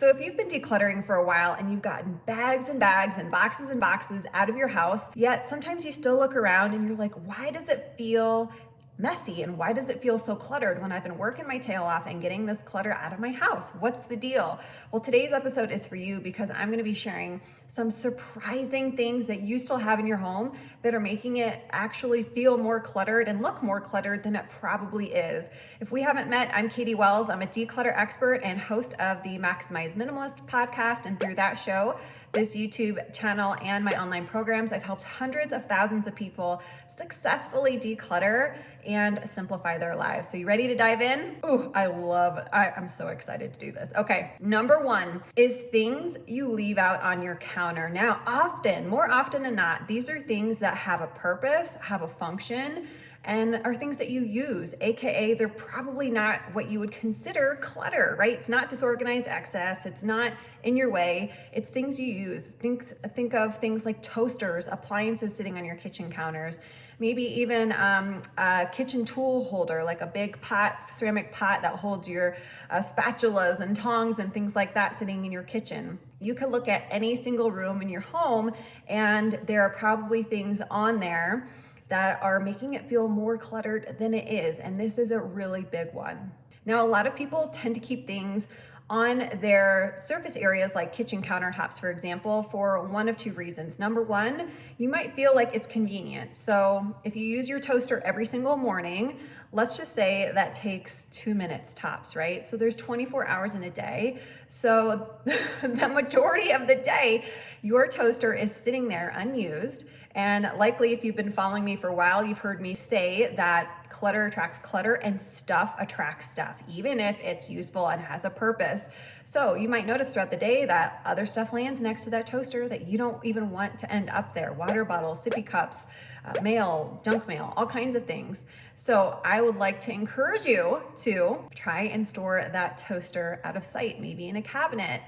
So if you've been decluttering for a while and you've gotten bags and bags and boxes out of your house, yet sometimes you still look around and you're like, why does it feel messy and why does it feel so cluttered when I've been working my tail off and getting this clutter out of my house? What's the deal? Well, today's episode is for you because I'm going to be sharing some surprising things that you still have in your home that are making it actually feel more cluttered and look more cluttered than it probably is. If we haven't met, I'm Katie Wells. I'm a declutter expert and host of the Maximize Minimalist podcast, and through that show, this YouTube channel, and my online programs, I've helped hundreds of thousands of people successfully declutter and simplify their lives. So you ready to dive in? Ooh, I'm so excited to do this. Okay, number one is things you leave out on your counter. Now, more often than not, these are things that have a purpose, have a function, and are things that you use, AKA they're probably not what you would consider clutter, right? It's not disorganized excess, it's not in your way, it's things you use. Think of things like toasters, appliances sitting on your kitchen counters, maybe even a kitchen tool holder, like a big ceramic pot that holds your spatulas and tongs and things like that sitting in your kitchen. You could look at any single room in your home and there are probably things on there that are making it feel more cluttered than it is. And this is a really big one. Now, a lot of people tend to keep things on their surface areas like kitchen countertops, for example, for one of two reasons. Number one, you might feel like it's convenient. So if you use your toaster every single morning, let's just say that takes 2 minutes tops, right? So there's 24 hours in a day. So the majority of the day, your toaster is sitting there unused. And likely, if you've been following me for a while, you've heard me say that clutter attracts clutter and stuff attracts stuff, even if it's useful and has a purpose. So you might notice throughout the day that other stuff lands next to that toaster that you don't even want to end up there. Water bottles, sippy cups, mail, junk mail, all kinds of things. So I would like to encourage you to try and store that toaster out of sight, maybe in a cabinet,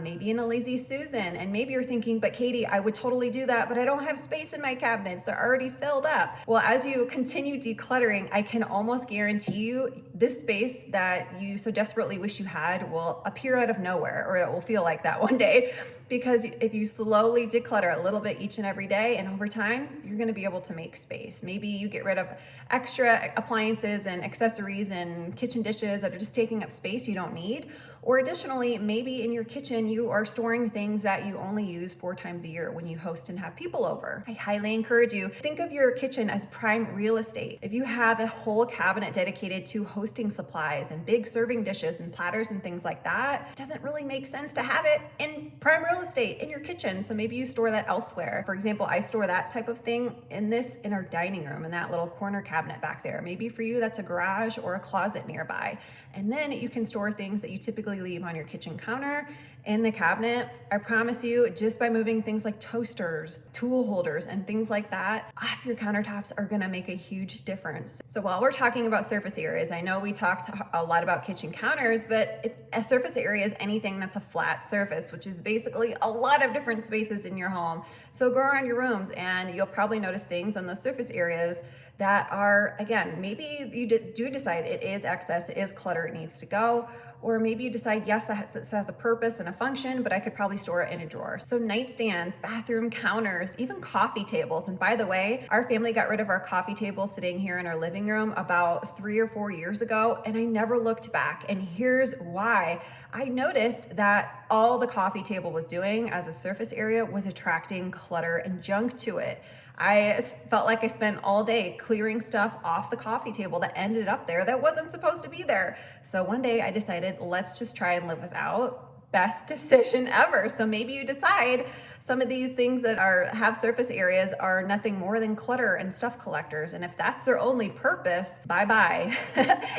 maybe in a Lazy Susan. And maybe you're thinking, but Katie, I would totally do that, but I don't have space in my cabinets. They're already filled up. Well, as you continue decluttering, I can almost guarantee you this space that you so desperately wish you had will appear out of nowhere, or it will feel like that one day. Because if you slowly declutter a little bit each and every day, and over time, you're gonna be able to make space. Maybe you get rid of extra appliances and accessories and kitchen dishes that are just taking up space you don't need. Or additionally, maybe in your kitchen, you are storing things that you only use 4 times a year when you host and have people over. I highly encourage you, think of your kitchen as prime real estate. If you have a whole cabinet dedicated to hosting supplies and big serving dishes and platters and things like that, it doesn't really make sense to have it in prime real estate in your kitchen. So maybe you store that elsewhere. For example, I store that type of thing in our dining room, in that little corner cabinet back there. Maybe for you, that's a garage or a closet nearby. And then you can store things that you typically leave on your kitchen counter in the cabinet. I promise you, just by moving things like toasters, tool holders, and things like that off your countertops are gonna make a huge difference. So while we're talking about surface areas, I know we talked a lot about kitchen counters, but a surface area is anything that's a flat surface, which is basically a lot of different spaces in your home. So go around your rooms and you'll probably notice things on those surface areas that are, again, maybe you do decide it is excess, it is clutter, it needs to go. Or maybe you decide, yes, this has a purpose and a function, but I could probably store it in a drawer. So nightstands, bathroom counters, even coffee tables. And by the way, our family got rid of our coffee table sitting here in our living room about 3 or 4 years ago, and I never looked back. And here's why. I noticed that all the coffee table was doing as a surface area was attracting clutter and junk to it. I felt like I spent all day clearing stuff off the coffee table that ended up there that wasn't supposed to be there. So one day I decided, let's just try and live without. Best decision ever. So maybe you decide some of these things that have surface areas are nothing more than clutter and stuff collectors. And if that's their only purpose, bye-bye,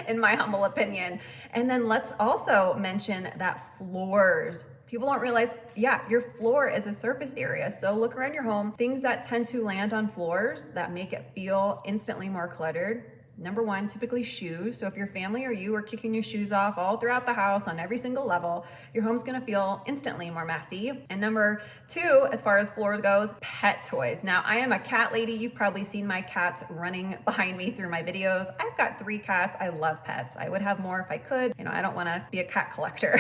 in my humble opinion. And then let's also mention that floors. People don't realize, yeah, your floor is a surface area. So look around your home, things that tend to land on floors that make it feel instantly more cluttered. Number one, typically shoes. So if your family or you are kicking your shoes off all throughout the house on every single level, your home's gonna feel instantly more messy. And number two, as far as floors goes, pet toys. Now, I am a cat lady. You've probably seen my cats running behind me through my videos. I've got 3 cats. I love pets. I would have more if I could. I don't wanna be a cat collector.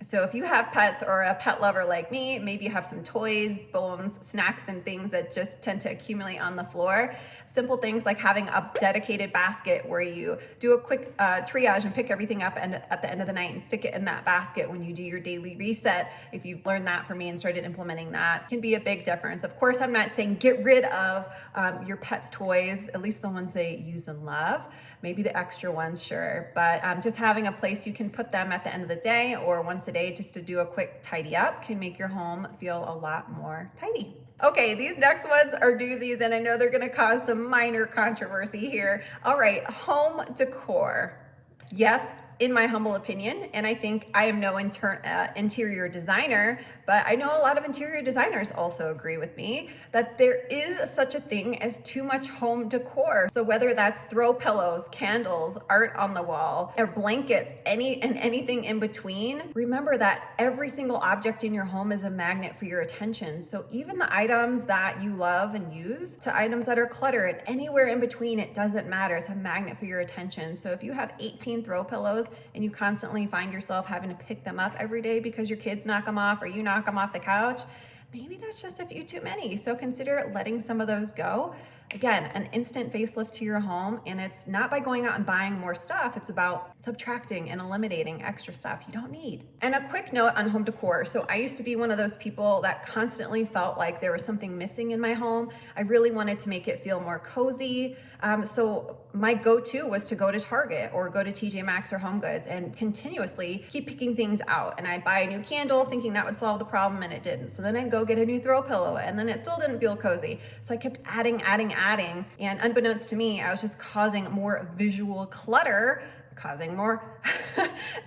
So if you have pets or a pet lover like me, maybe you have some toys, bones, snacks, and things that just tend to accumulate on the floor. Simple things like having a dedicated basket where you do a quick triage and pick everything up at the end of the night and stick it in that basket when you do your daily reset. If you've learned that from me and started implementing that, can be a big difference. Of course, I'm not saying get rid of your pet's toys, at least the ones they use and love. Maybe the extra ones, sure. But just having a place you can put them at the end of the day or once a day just to do a quick tidy up can make your home feel a lot more tidy. Okay, these next ones are doozies, and I know they're gonna cause some minor controversy here. All right, home decor. Yes, in my humble opinion, and I think I am no interior designer, but I know a lot of interior designers also agree with me that there is such a thing as too much home decor. So whether that's throw pillows, candles, art on the wall, or blankets, anything in between, remember that every single object in your home is a magnet for your attention. So even the items that you love and use to items that are cluttered, anywhere in between, it doesn't matter. It's a magnet for your attention. So if you have 18 throw pillows and you constantly find yourself having to pick them up every day because your kids knock them off or you knock them off the couch, maybe that's just a few too many. So consider letting some of those go. Again, an instant facelift to your home, and it's not by going out and buying more stuff. It's about subtracting and eliminating extra stuff you don't need. And a quick note on home decor. So I used to be one of those people that constantly felt like there was something missing in my home. I really wanted to make it feel more cozy. So my go-to was to go to Target or go to TJ Maxx or Home Goods and continuously keep picking things out. And I'd buy a new candle thinking that would solve the problem, and it didn't. So then I'd go get a new throw pillow, and then it still didn't feel cozy. So I kept adding, and unbeknownst to me, I was just causing more visual clutter, causing more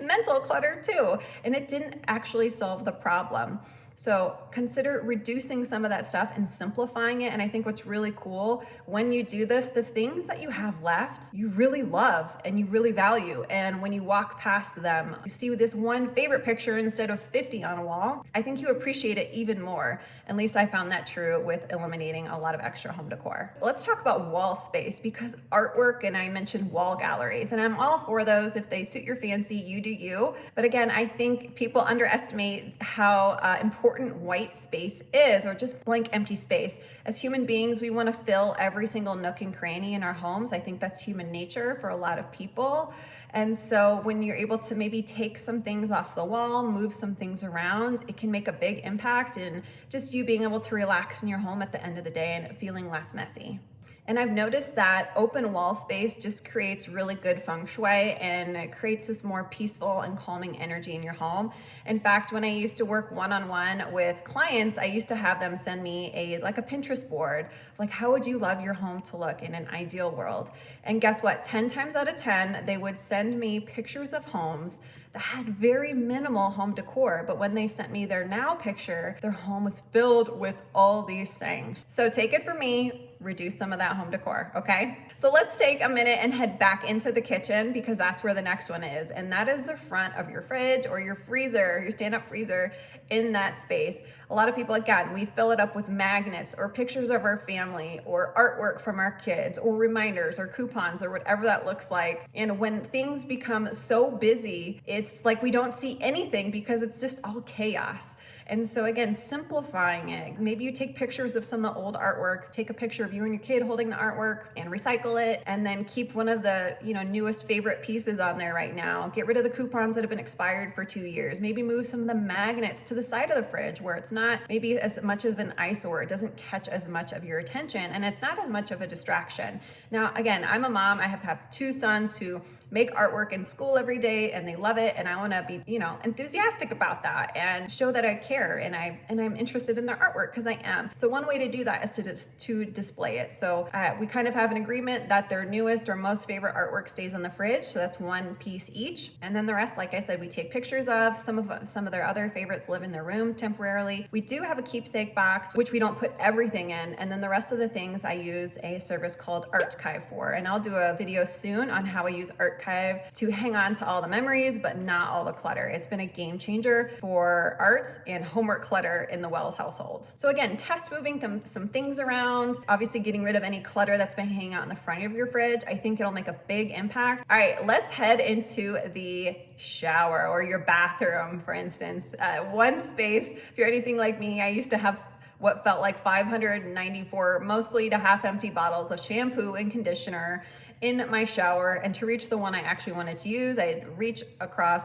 mental clutter too. And it didn't actually solve the problem. So consider reducing some of that stuff and simplifying it. And I think what's really cool when you do this, the things that you have left, you really love and you really value. And when you walk past them, you see this one favorite picture instead of 50 on a wall, I think you appreciate it even more. At least I found that true with eliminating a lot of extra home decor. Let's talk about wall space, because artwork, and I mentioned wall galleries, and I'm all for those. If they suit your fancy, you do you. But again, I think people underestimate how important white space is, or just blank empty space. As human beings, we want to fill every single nook and cranny in our homes. I think that's human nature for a lot of people. And so when you're able to maybe take some things off the wall, move some things around, it can make a big impact in just you being able to relax in your home at the end of the day and feeling less messy. And I've noticed that open wall space just creates really good feng shui, and it creates this more peaceful and calming energy in your home. In fact, when I used to work one-on-one with clients, I used to have them send me a Pinterest board, like how would you love your home to look in an ideal world? And guess what? 10 times out of 10, they would send me pictures of homes that had very minimal home decor, but when they sent me their now picture, their home was filled with all these things. So take it from me, reduce some of that home decor, okay? So let's take a minute and head back into the kitchen, because that's where the next one is, and that is the front of your fridge or your freezer, your stand-up freezer in that space. A lot of people, again, we fill it up with magnets or pictures of our family or artwork from our kids or reminders or coupons or whatever that looks like. And when things become so busy, it's like we don't see anything because it's just all chaos. And so again, simplifying it. Maybe you take pictures of some of the old artwork, take a picture of you and your kid holding the artwork and recycle it, and then keep one of the newest favorite pieces on there right now. Get rid of the coupons that have been expired for 2 years. Maybe move some of the magnets to the side of the fridge where it's not maybe as much of an eyesore. It doesn't catch as much of your attention, and it's not as much of a distraction. Now, again, I'm a mom. I have 2 sons who make artwork in school every day, and they love it, and I want to be enthusiastic about that and show that I care and I'm interested in their artwork, because I am. So one way to do that is to display it. So we kind of have an agreement that their newest or most favorite artwork stays on the fridge, so that's 1 piece each, and then the rest, like I said, we take pictures of. Some of their other favorites live in their rooms temporarily. We do have a keepsake box, which we don't put everything in, and then the rest of the things I use a service called Archive for, and I'll do a video soon on how I use Archive archive to hang on to all the memories, but not all the clutter. It's been a game changer for arts and homework clutter in the Wells household. So again, test moving some things around, obviously getting rid of any clutter that's been hanging out in the front of your fridge. I think it'll make a big impact. All right, let's head into the shower or your bathroom, for instance. One space, if you're anything like me, I used to have what felt like 594 mostly to half empty bottles of shampoo and conditioner in my shower. And to reach the one I actually wanted to use, I'd reach across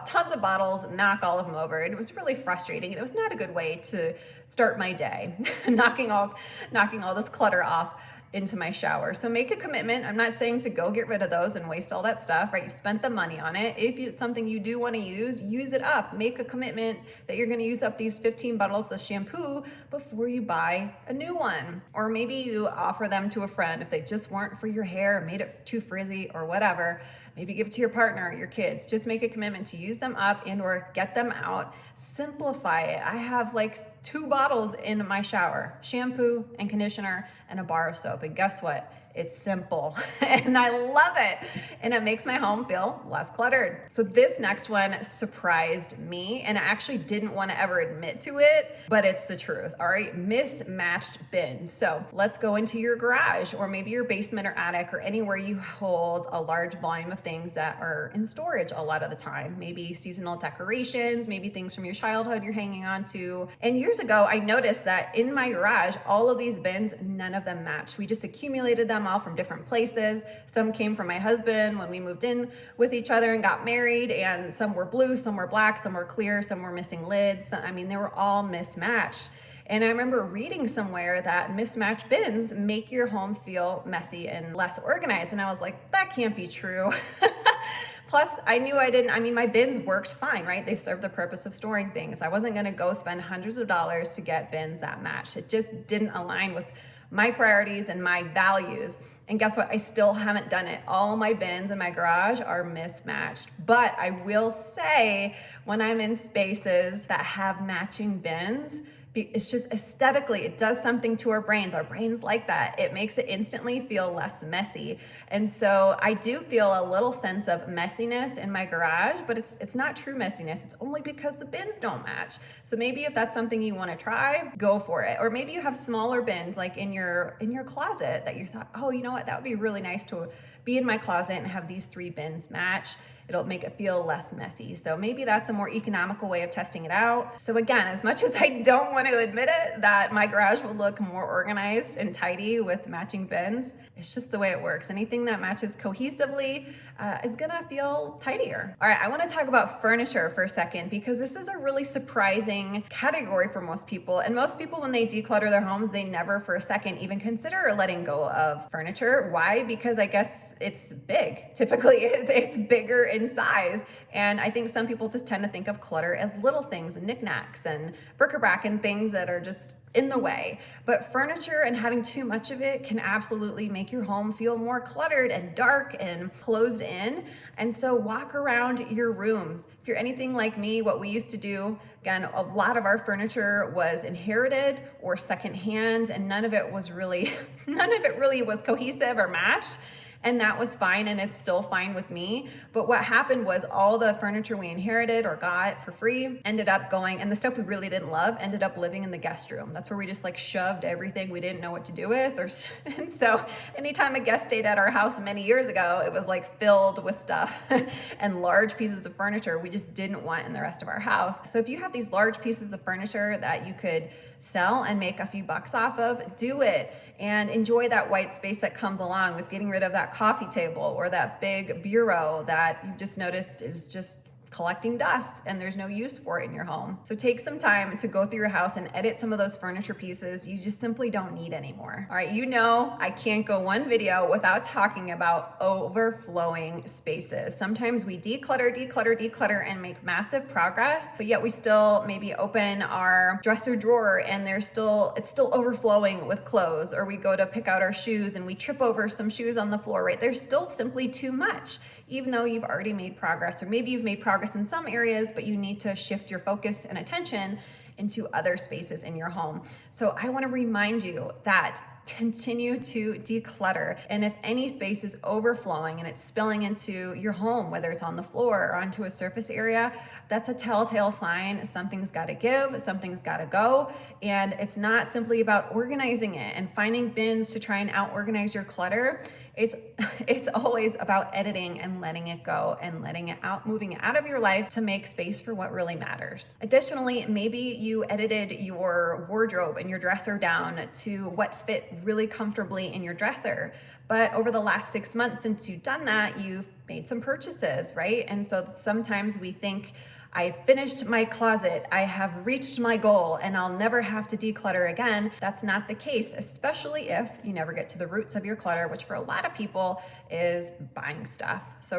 tons of bottles, knock all of them over. It was really frustrating. It was not a good way to start my day, knocking all this clutter off into my shower. So make a commitment. I'm not saying to go get rid of those and waste all that stuff, right? You've spent the money on it. If it's something you do want to use it up. Make a commitment that you're going to use up these 15 bottles of shampoo before you buy a new one. Or maybe you offer them to a friend if they just weren't for your hair, made it too frizzy or whatever. Maybe give it to your partner or your kids. Just make a commitment to use them up and or get them out. Simplify it. I have like 2 bottles in my shower, shampoo and conditioner and a bar of soap. And guess what? It's simple and I love it. And it makes my home feel less cluttered. So this next one surprised me and I actually didn't want to ever admit to it, but it's the truth. All right, mismatched bins. So let's go into your garage or maybe your basement or attic or anywhere you hold a large volume of things that are in storage a lot of the time. Maybe seasonal decorations, maybe things from your childhood you're hanging on to. And years ago, I noticed that in my garage, all of these bins, none of them matched. We just accumulated them all from different places. Some came from my husband when we moved in with each other and got married, and some were blue, some were black, some were clear, some were missing lids. I mean, they were all mismatched. And I remember reading somewhere that mismatched bins make your home feel messy and less organized. And I was like, that can't be true. Plus, I knew my bins worked fine, right? They served the purpose of storing things. I wasn't gonna go spend hundreds of dollars to get bins that matched. It just didn't align with my priorities and my values. And guess what? I still haven't done it. All my bins in my garage are mismatched. But I will say, when I'm in spaces that have matching bins, it's just aesthetically, it does something to our brains. Our brains like that. It makes it instantly feel less messy. And so I do feel a little sense of messiness in my garage, but it's not true messiness. It's only because the bins don't match. So maybe if that's something you want to try, go for it. Or maybe you have smaller bins like in your closet that you thought, oh, you know what, that would be really nice to be in my closet and have these 3 bins match. It'll make it feel less messy. So maybe that's a more economical way of testing it out. So again, as much as I don't want to admit it, that my garage will look more organized and tidy with matching bins, it's just the way it works. Anything that matches cohesively is gonna feel tidier. All right, I wanna talk about furniture for a second because this is a really surprising category for most people. And most people, when they declutter their homes, they never for a second even consider letting go of furniture. Why? Because I guess it's big. Typically, it's bigger in size. And I think some people just tend to think of clutter as little things and knickknacks and bric-a-brac and things that are just in the way. But furniture and having too much of it can absolutely make your home feel more cluttered and dark and closed in. And so walk around your rooms. If you're anything like me, what we used to do, again, a lot of our furniture was inherited or secondhand, and none of it really was cohesive or matched. And that was fine, and it's still fine with me. But what happened was all the furniture we inherited or got for free ended up going, and the stuff we really didn't love ended up living in the guest room. That's where we just like shoved everything we didn't know what to do with. And so anytime a guest stayed at our house many years ago, it was like filled with stuff and large pieces of furniture we just didn't want in the rest of our house. So if you have these large pieces of furniture that you could sell and make a few bucks off of, do it and enjoy that white space that comes along with getting rid of that coffee table or that big bureau that you've just noticed is just collecting dust and there's no use for it in your home. So take some time to go through your house and edit some of those furniture pieces you just simply don't need anymore. All right, you know I can't go one video without talking about overflowing spaces. Sometimes we declutter and make massive progress, but yet we still maybe open our dresser drawer and it's still overflowing with clothes, or we go to pick out our shoes and we trip over some shoes on the floor, right? There's still simply too much, even though you've already made progress, or maybe you've made progress in some areas, but you need to shift your focus and attention into other spaces in your home. So I want to remind you that continue to declutter. And if any space is overflowing and it's spilling into your home, whether it's on the floor or onto a surface area, that's a telltale sign something's got to give, something's got to go. And it's not simply about organizing it and finding bins to try and out organize your clutter. It's always about editing and letting it go and letting it out, moving it out of your life to make space for what really matters. Additionally, maybe you edited your wardrobe and your dresser down to what fit really comfortably in your dresser. But over the last 6 months since you've done that, you've made some purchases, right? And so sometimes we think, I finished my closet, I have reached my goal, and I'll never have to declutter again. That's not the case, especially if you never get to the roots of your clutter, which for a lot of people is buying stuff. So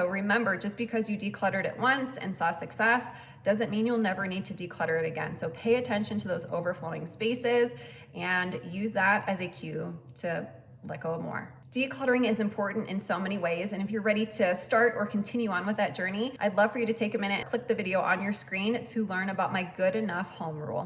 remember, just because you decluttered it once and saw success doesn't mean you'll never need to declutter it again. So pay attention to those overflowing spaces and use that as a cue to let go of more. Decluttering is important in so many ways, and if you're ready to start or continue on with that journey, I'd love for you to take a minute and click the video on your screen to learn about my good enough home rule.